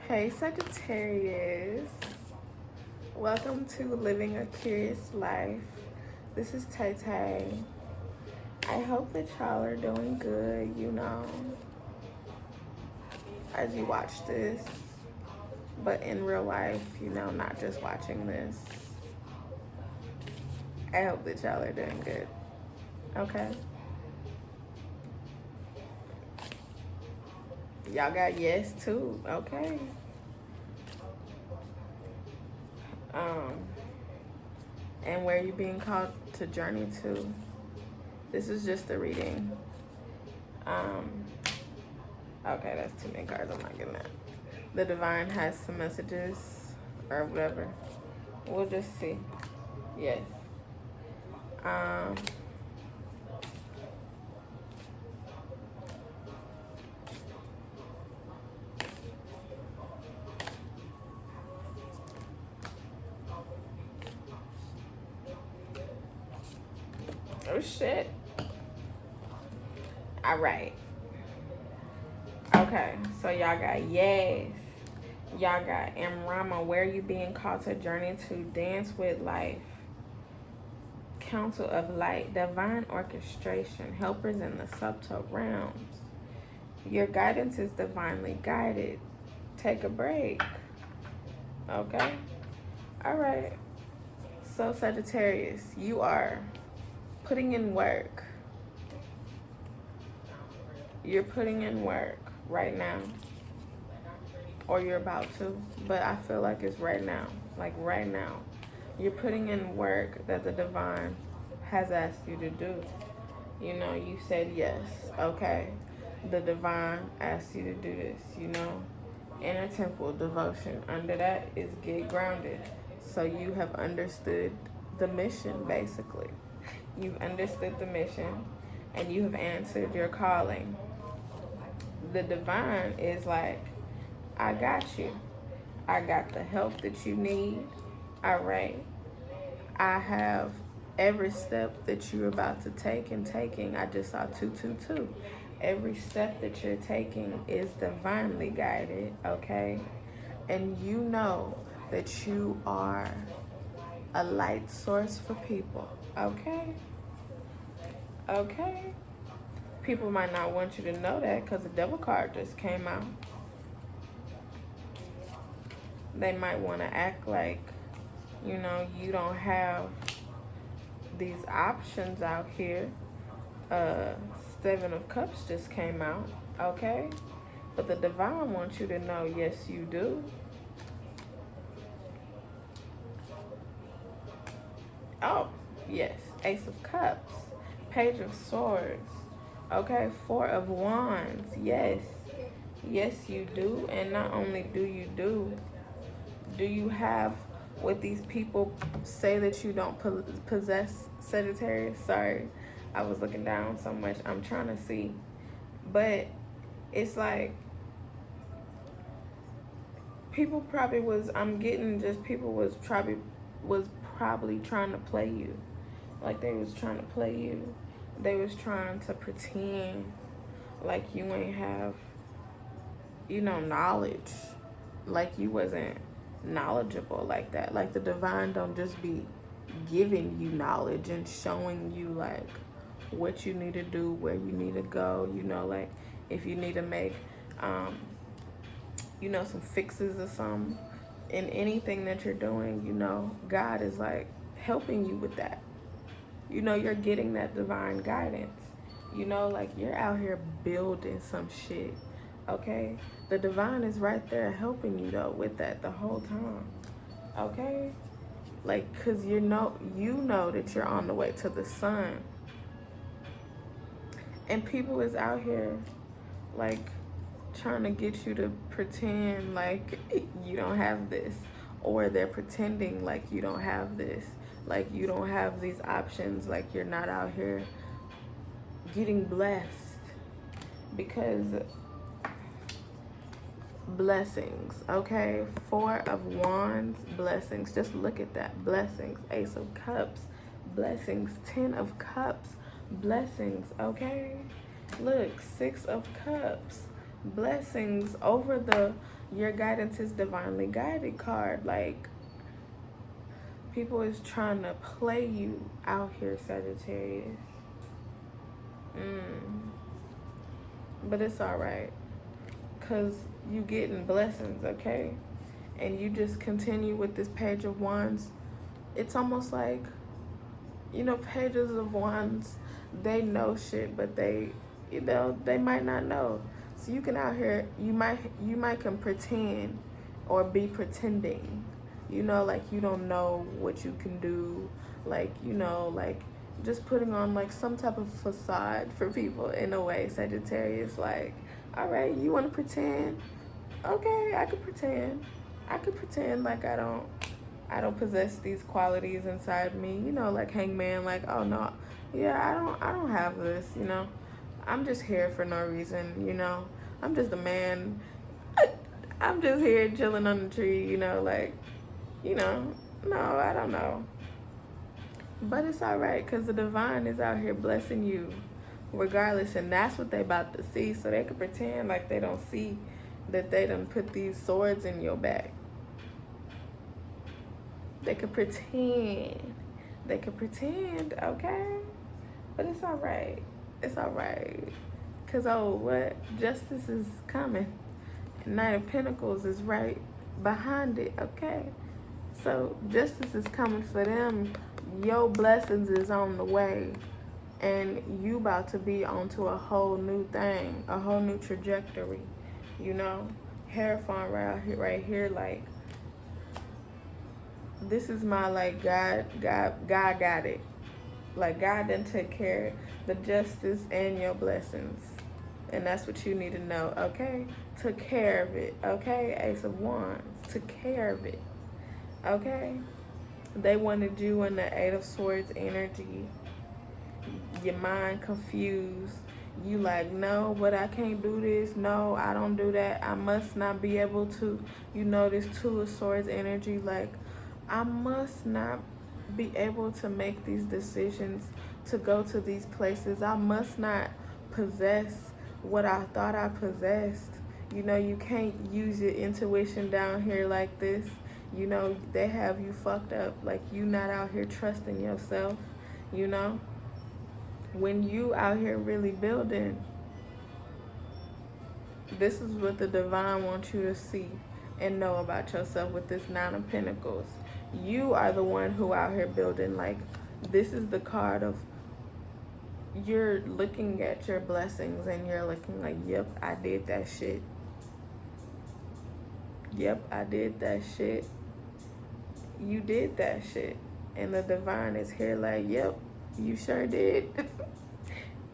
Hey Sagittarius, welcome to Living a Curious Life. This is Tay Tay. I hope that y'all are doing good, as you watch this, but in real life, not just watching this. I hope that y'all are doing good, okay? Y'all got yes too, okay? And where you being called to journey to. This is just a reading. Okay, that's too many cards. I'm not getting that. The divine has some messages or whatever. We'll just see. Yes. Oh shit. All right. Okay, so y'all got yes. Y'all got Amrama, where you being called to journey to, dance with life. Council of light, divine orchestration, helpers in the subtle realms. Your guidance is divinely guided. Take a break. Okay? All right. So Sagittarius, you are putting in work. You're putting in work right now. Or you're about to. But I feel like it's right now. Like right now. You're putting in work that the divine has asked you to do. You said yes. Okay. The divine asked you to do this, Inner temple devotion. Under that is get grounded. So you have understood the mission, basically. You've understood the mission and you have answered your calling. The divine is like, I got you. I got the help that you need. All right. I have every step that you're about to take and taking. I just saw 222. Every step that you're taking is divinely guided, okay? And you know that you are a light source for people, okay? Okay? People might not want you to know that because the devil card just came out. They might want to act like, you don't have these options out here. 7 of Cups just came out, okay? But the divine wants you to know, yes, you do. Oh, yes, Ace of Cups, Page of Swords, okay? 4 of Wands, yes. Yes, you do. And not only do you have what these people say that you don't possess, Sagittarius? Sorry, I was looking down so much. I'm trying to see. But it's like people probably was, people was probably trying to play you. Like they was trying to play you. They was trying to pretend like you ain't have, knowledge. Like you wasn't knowledgeable like that. Like the divine don't just be giving you knowledge and showing you like what you need to do, where you need to go, like if you need to make some fixes or something in anything that you're doing, God is like helping you with that. You're getting that divine guidance. Like you're out here building some shit. Okay? The divine is right there helping you though with that the whole time. Okay? Like, cause you know that you're on the way to the sun. And people is out here like trying to get you to pretend like you don't have this, or they're pretending like you don't have this, like you don't have these options, like you're not out here getting blessed. Because blessings, okay? 4 of Wands, blessings. Just look at that. Blessings. Ace of Cups, blessings. 10 of Cups, blessings, okay? Look, 6 of Cups, blessings over the your guidance is divinely guided card. Like, people is trying to play you out here, Sagittarius. But it's alright. Because you getting blessings, okay? And you just continue with this Page of Wands. It's almost like, Pages of Wands, they know shit, but they might not know. So you can out here, you might can pretend or be pretending, like you don't know what you can do, like, like just putting on like some type of facade for people in a way, Sagittarius. Like, all right, you want to pretend? Okay, I could pretend. I could pretend like I don't possess these qualities inside me, like Hangman, like, oh no, yeah, I don't have this, I'm just here for no reason, I'm just a man. I'm just here chilling on the tree, like, no, I don't know. But it's all right, because the divine is out here blessing you regardless, and that's what they about to see. So they can pretend like they don't see that they done put these swords in your back. They could pretend. They could pretend, okay? But it's all right. It's all right. Because, what? Justice is coming. Knight of Pentacles is right behind it, okay? So justice is coming for them. Your blessings is on the way. And you about to be onto a whole new thing. A whole new trajectory. Hierophant right here, like, this is my, like, God got it. Like, God done take care of the justice and your blessings. And that's what you need to know, okay? Took care of it, okay? Ace of Wands, took care of it, okay? They wanted you in the Eight of Swords energy. Your mind confused. You like, no, but I can't do this. No, I don't do that. I must not be able to. This Two of Swords energy, like, I must not be able to make these decisions to go to these places. I must not possess what I thought I possessed. You can't use your intuition down here like this. They have you fucked up. Like, you not out here trusting yourself, When you out here really building, this is what the divine wants you to see and know about yourself with this Nine of Pentacles. You are the one who out here building. Like, this is the card of, you're looking at your blessings and you're looking like, yep, I did that shit. Yep, I did that shit. You did that shit. And the divine is here like, yep, you sure did.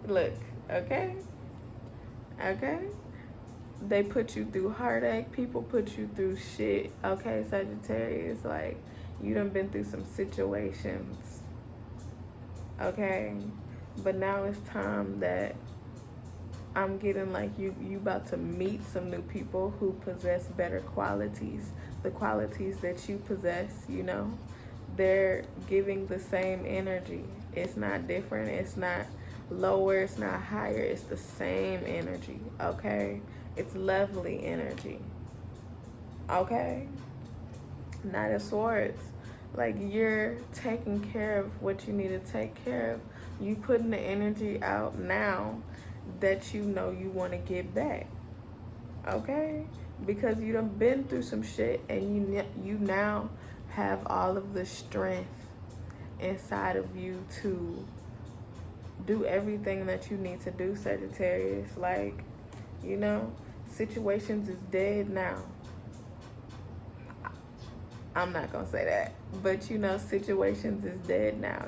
Look, okay? Okay? They put you through heartache. People put you through shit. Okay, Sagittarius, like, you done been through some situations. Okay? But now it's time that I'm getting like you about to meet some new people who possess better qualities. The qualities that you possess, they're giving the same energy. It's not different. It's not lower. It's not higher. It's the same energy, okay? It's lovely energy, okay? Knight of Swords. Like, you're taking care of what you need to take care of. You putting the energy out now that you want to get back, okay? Because you done been through some shit, and you now have all of the strength inside of you to do everything that you need to do, Sagittarius. Like, situations is dead now. I'm not gonna say that, but situations is dead now.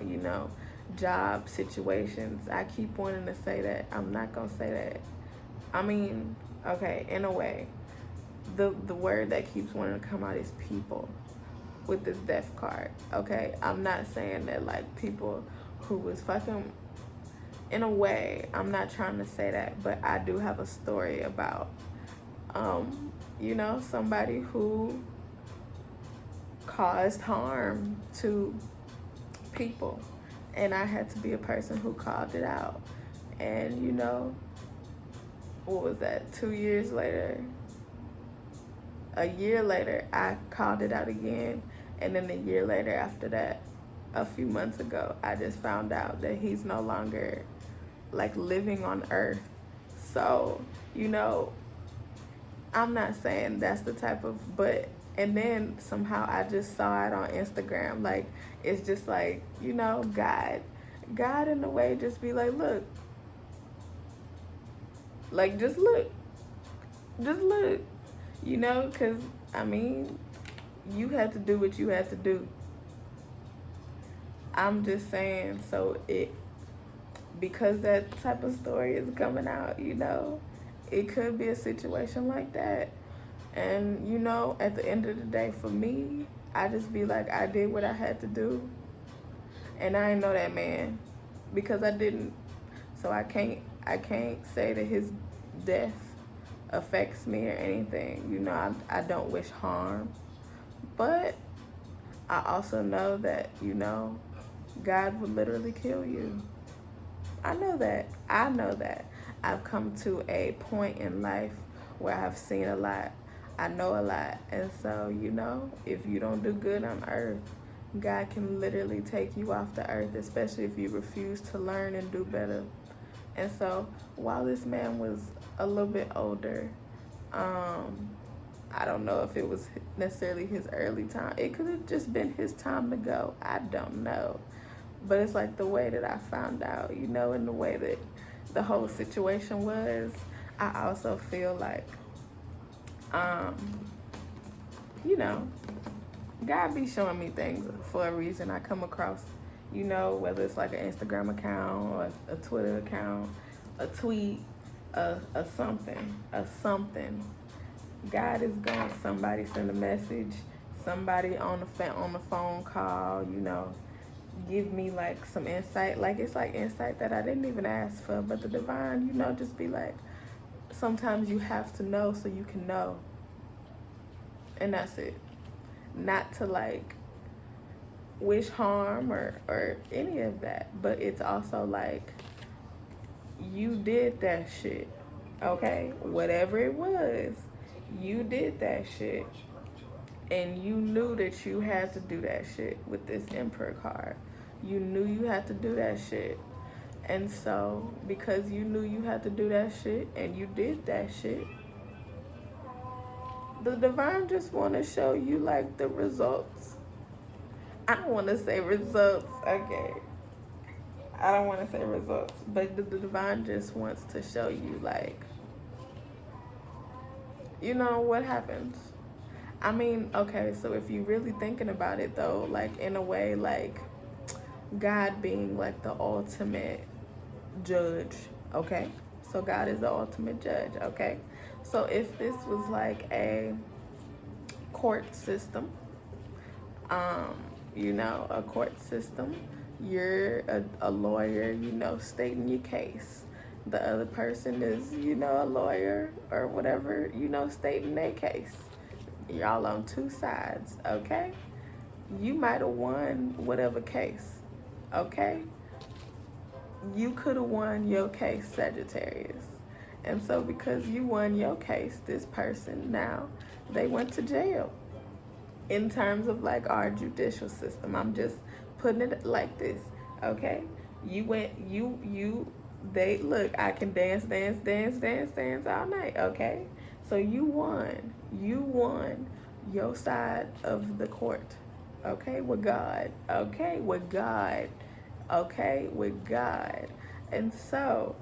Job situations. I keep wanting to say that. I'm not gonna say that. I mean, okay, in a way, the word that keeps wanting to come out is people with this death card, okay? I'm not saying that, like, people who was fucking, in a way, I'm not trying to say that, but I do have a story about, somebody who caused harm to people. And I had to be a person who called it out. And, what was that, 2 years later, a year later, I called it out again. And then a year later after that, a few months ago, I just found out that he's no longer like living on earth. So, you know, I'm not saying that's the type of, but, and then somehow I just saw it on Instagram. Like, it's just like, you know, God in a way just be like, look, like, just look, you know, because, I mean, you had to do what you had to do. I'm just saying, so because that type of story is coming out, you know, it could be a situation like that. And, you know, at the end of the day, for me, I just be like, I did what I had to do. And I ain't know that man because I didn't. So I can't say that his death affects me or anything. You know, I don't wish harm. But I also know that, you know, God would literally kill you. I know that. I've come to a point in life where I've seen a lot. I know a lot. And so, you know, if you don't do good on earth, God can literally take you off the earth, especially if you refuse to learn and do better. And so, while this man was a little bit older, I don't know if it was necessarily his early time. It could have just been his time to go. I don't know. But it's like the way that I found out, you know, and the way that the whole situation was, I also feel like, you know, God be showing me things for a reason. I come across, you know, whether it's like an Instagram account or a Twitter account, a tweet, a something. God is going, somebody send a message, somebody on the phone call, you know, give me like some insight. Like, it's like insight that I didn't even ask for, but the divine, you know, just be like, sometimes you have to know so you can know. And that's it. Not to like wish harm or any of that, but it's also like, you did that shit, okay? Whatever it was, you did that shit. And you knew that you had to do that shit with this Emperor card. You knew you had to do that shit. And so, because you knew you had to do that shit and you did that shit, the divine just want to show you like the results. I don't want to say results, okay? I don't want to say results, but the divine just wants to show you like, you know, what happens. I mean, okay, so if you really thinking about it though, like in a way, like God being like the ultimate judge, okay? So God is the ultimate judge, okay? So if this was like a court system, you know, a court system, you're a lawyer, you know, stating your case. The other person is, you know, a lawyer or whatever, you know, stating their case. Y'all on two sides, okay? You might have won whatever case, okay? You could have won your case, Sagittarius. And so because you won your case, this person now, they went to jail. In terms of like our judicial system, I'm just putting it like this, okay? They look, I can dance all night, okay? So you won your side of the court, okay, with God, okay, with God, okay, with God. And so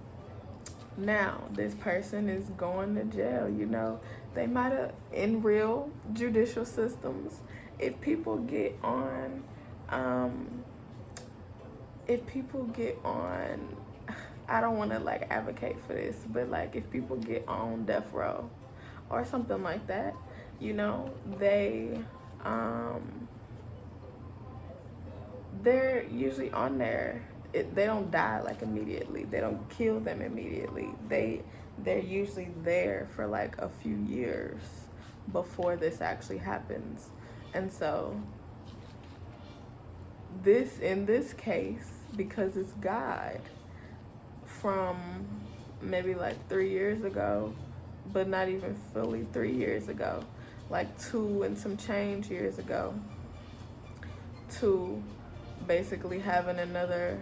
now this person is going to jail, you know. They might have, in real judicial systems, if people get on, I don't want to like advocate for this, but like if people get on death row or something like that, you know, they're usually on there. They don't die like immediately. They don't kill them immediately. They're usually there for like a few years before this actually happens. And so in this case, because it's God, from maybe like 3 years ago, but not even fully 3 years ago, like 2 and some change years ago, to basically having another,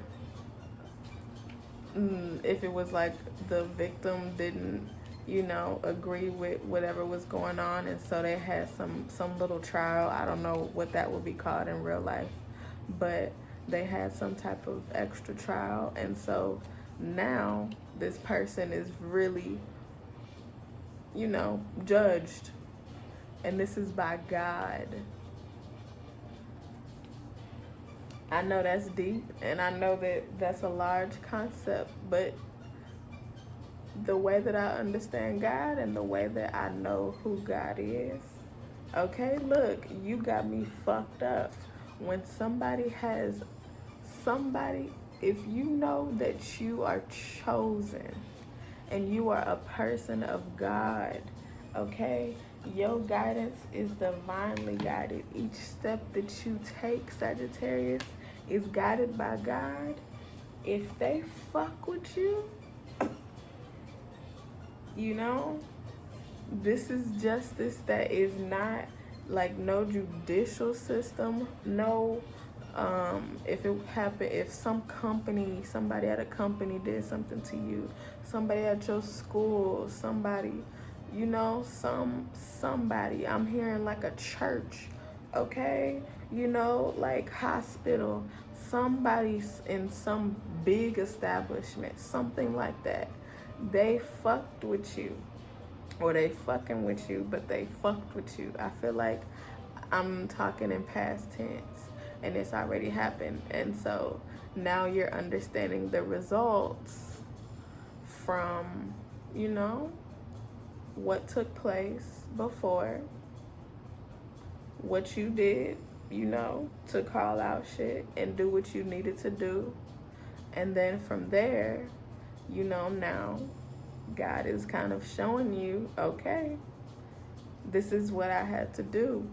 if it was like the victim didn't, agree with whatever was going on, and so they had some little trial. I don't know what that would be called in real life, but they had some type of extra trial, and so now this person is really, judged, and this is by God. I know that's deep, and I know that that's a large concept, but the way that I understand God and the way that I know who God is, okay, look, you got me fucked up. When if you know that you are chosen and you are a person of God, okay, your guidance is divinely guided. Each step that you take, Sagittarius, is guided by God. If they fuck with you, this is justice that is not like no judicial system, no, if somebody at a company did something to you, somebody at your school, somebody, somebody, I'm hearing like a church, okay, like hospital, somebody's in some big establishment, something like that, they fucked with you, or they fucking with you, but they fucked with you. I feel like I'm talking in past tense, and it's already happened, and so now you're understanding the results from, what took place before, what you did, to call out shit and do what you needed to do, and then from there, now God is kind of showing you, okay, this is what I had to do.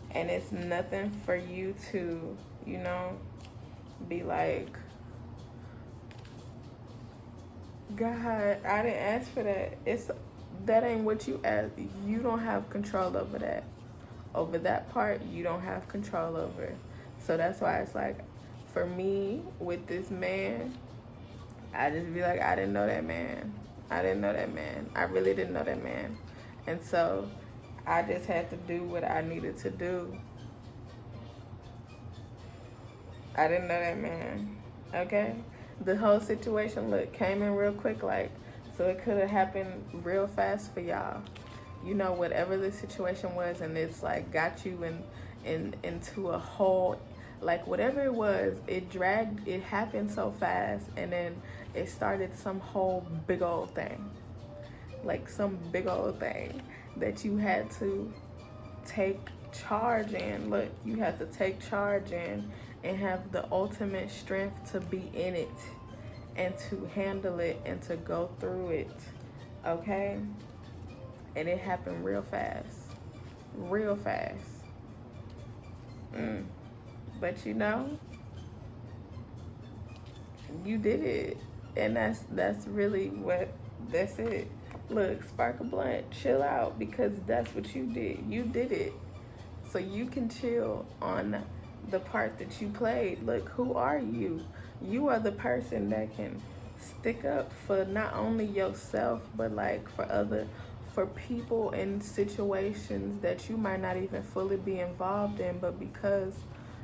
And it's nothing for you to, be like, God, I didn't ask for that. That ain't what you asked. You don't have control over that. Over that part, you don't have control over. So that's why it's like, for me, with this man, I just be like, I didn't know that man. I really didn't know that man. And so I just had to do what I needed to do. I didn't know that man. Okay? The whole situation, look, came in real quick, like, so it could have happened real fast for y'all. Whatever the situation was, and it's like got you into a whole, like whatever it was, it happened so fast, and then it started some whole big old thing. Like some big old thing that you had to take charge in. Look, you have to take charge in and have the ultimate strength to be in it and to handle it and to go through it, okay? And it happened real fast. But you did it, and that's really that's it. Look, spark a blunt, chill out, because that's what you did. You did it. So you can chill on the part that you played. Look, who are you? You are the person that can stick up for not only yourself, but like for people in situations that you might not even fully be involved in, but because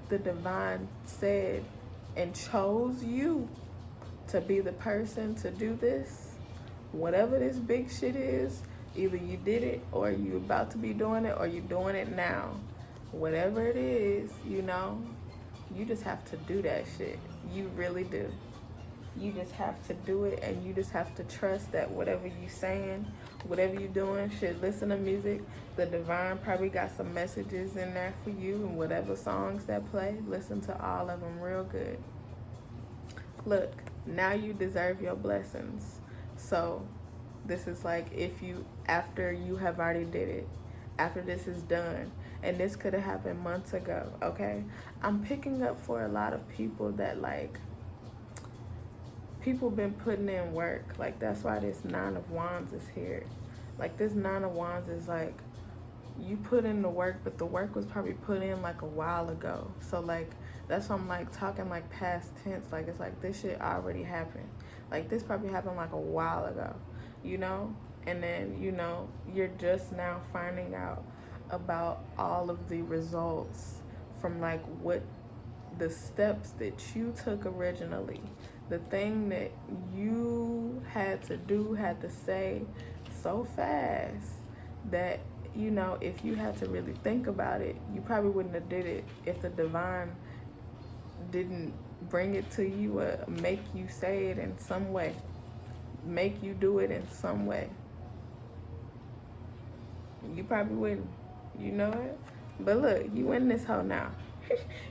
the divine said and chose you to be the person to do this, whatever this big shit is, either you did it, or you about to be doing it, or you're doing it now. Whatever it is, you just have to do that shit. You really do. You just have to do it, and you just have to trust that whatever you saying, whatever you doing, shit, listen to music. The divine probably got some messages in there for you, and whatever songs that play, listen to all of them real good. Look, now you deserve your blessings. So this is like, after you have already did it, after this is done, and this could have happened months ago, okay? I'm picking up for a lot of people that like, people been putting in work. Like, that's why this Nine of Wands is here. Like, this Nine of Wands is like, you put in the work, but the work was probably put in like a while ago. So like, that's why I'm like talking like past tense. Like, it's like this shit already happened. Like, this probably happened like a while ago, you know? And then, you know, you're just now finding out about all of the results from like what the steps that you took originally, the thing that you had to do, had to say so fast that, you know, if you had to really think about it, you probably wouldn't have did it if the divine didn't bring it to you or make you say it in some way, make you do it in some way. You probably wouldn't, you know it. But look, you in this hoe now.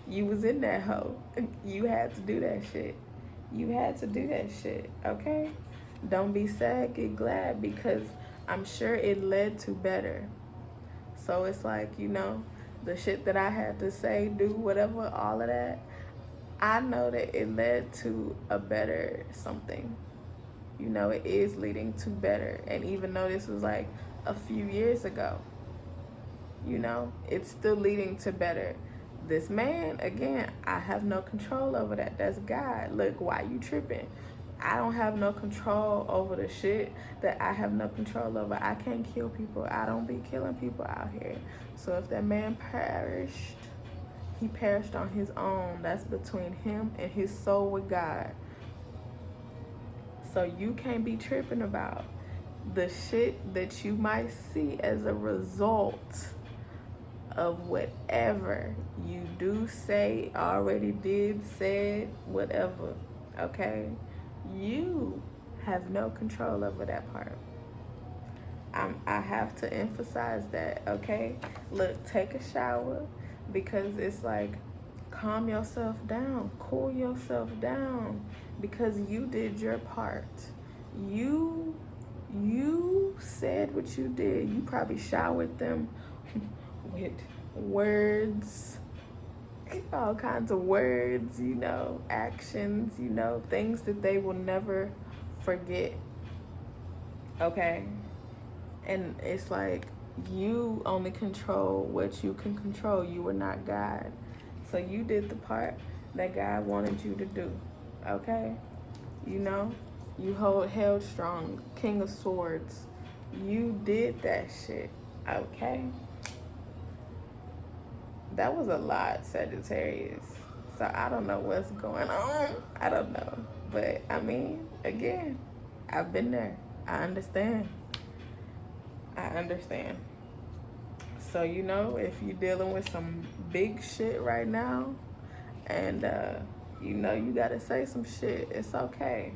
You was in that hoe. You had to do that shit. You had to do that shit, okay? Don't be sad, get glad, because I'm sure it led to better. So it's like, you know, the shit that I had to say, do, whatever, all of that, I know that it led to a better something. You know, it is leading to better. And even though this was like a few years ago, you know, it's still leading to better. This man, again, I have no control over that. That's God. Look, why you tripping? I don't have no control over the shit that I have no control over. I can't kill people. I don't be killing people out here. So if that man perished, he perished on his own. That's between him and his soul with God. So you can't be tripping about the shit that you might see as a result of whatever you do, say, already did, said, whatever, okay? You have no control over that part. I have to emphasize that, okay? Look, take a shower, because it's like, calm yourself down, cool yourself down, because you did your part. You said what you did. You probably showered them with words, all kinds of words, you know, actions, you know, things that they will never forget, okay? And it's like, you only control what you can control. You were not God. So you did the part that God wanted you to do, okay? You know, you held strong, King of Swords. You did that shit, okay? That was a lot, Sagittarius. So I don't know what's going on. I don't know. But I mean, again, I've been there. I understand. So, you know, if you're dealing with some big shit right now, and you know you gotta say some shit, it's okay.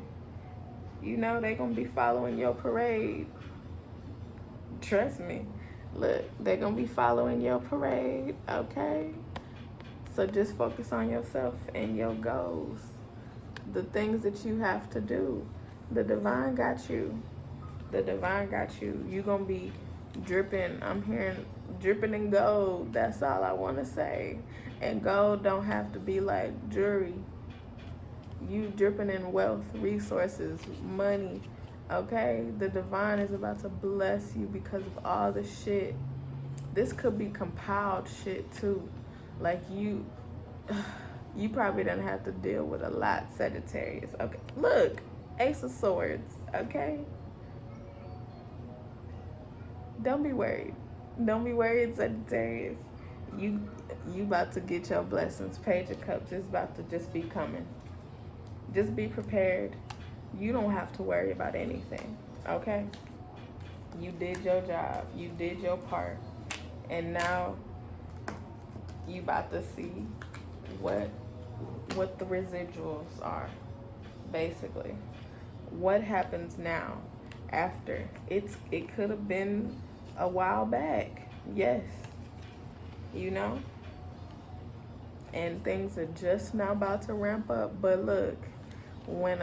You know they gonna be following your parade. Trust me. Look, they're gonna be following your parade, okay? So just focus on yourself and your goals, the things that you have to do. The divine got you. The divine got you. You gonna be dripping. I'm hearing dripping in gold. That's all I want to say. And gold don't have to be like jewelry. You dripping in wealth, resources, money, okay? The divine is about to bless you because of all the shit. This could be compiled shit too. Like you probably don't have to deal with a lot, Sagittarius. Okay, look, Ace of Swords, okay? Don't be worried. Don't be worried, Sagittarius. You about to get your blessings. Page of Cups is about to just be coming. Just be prepared. You don't have to worry about anything, okay? You did your job. You did your part. And now you about to see what the residuals are, basically. What happens now after? It could have been a while back. Yes. You know? And things are just now about to ramp up. But look, when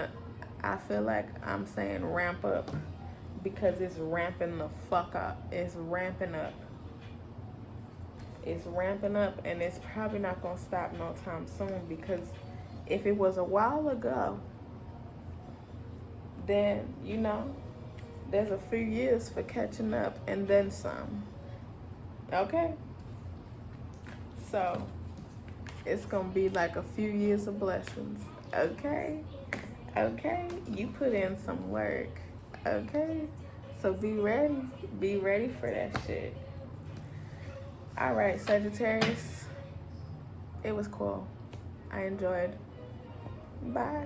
I feel like I'm saying ramp up, because it's ramping the fuck up. It's ramping up. It's ramping up, and it's probably not gonna stop no time soon, because if it was a while ago, then, you know, there's a few years for catching up and then some. Okay? So, it's going to be like a few years of blessings. Okay? Okay? You put in some work. Okay? So be ready. Be ready for that shit. All right, Sagittarius. It was cool. I enjoyed. Bye.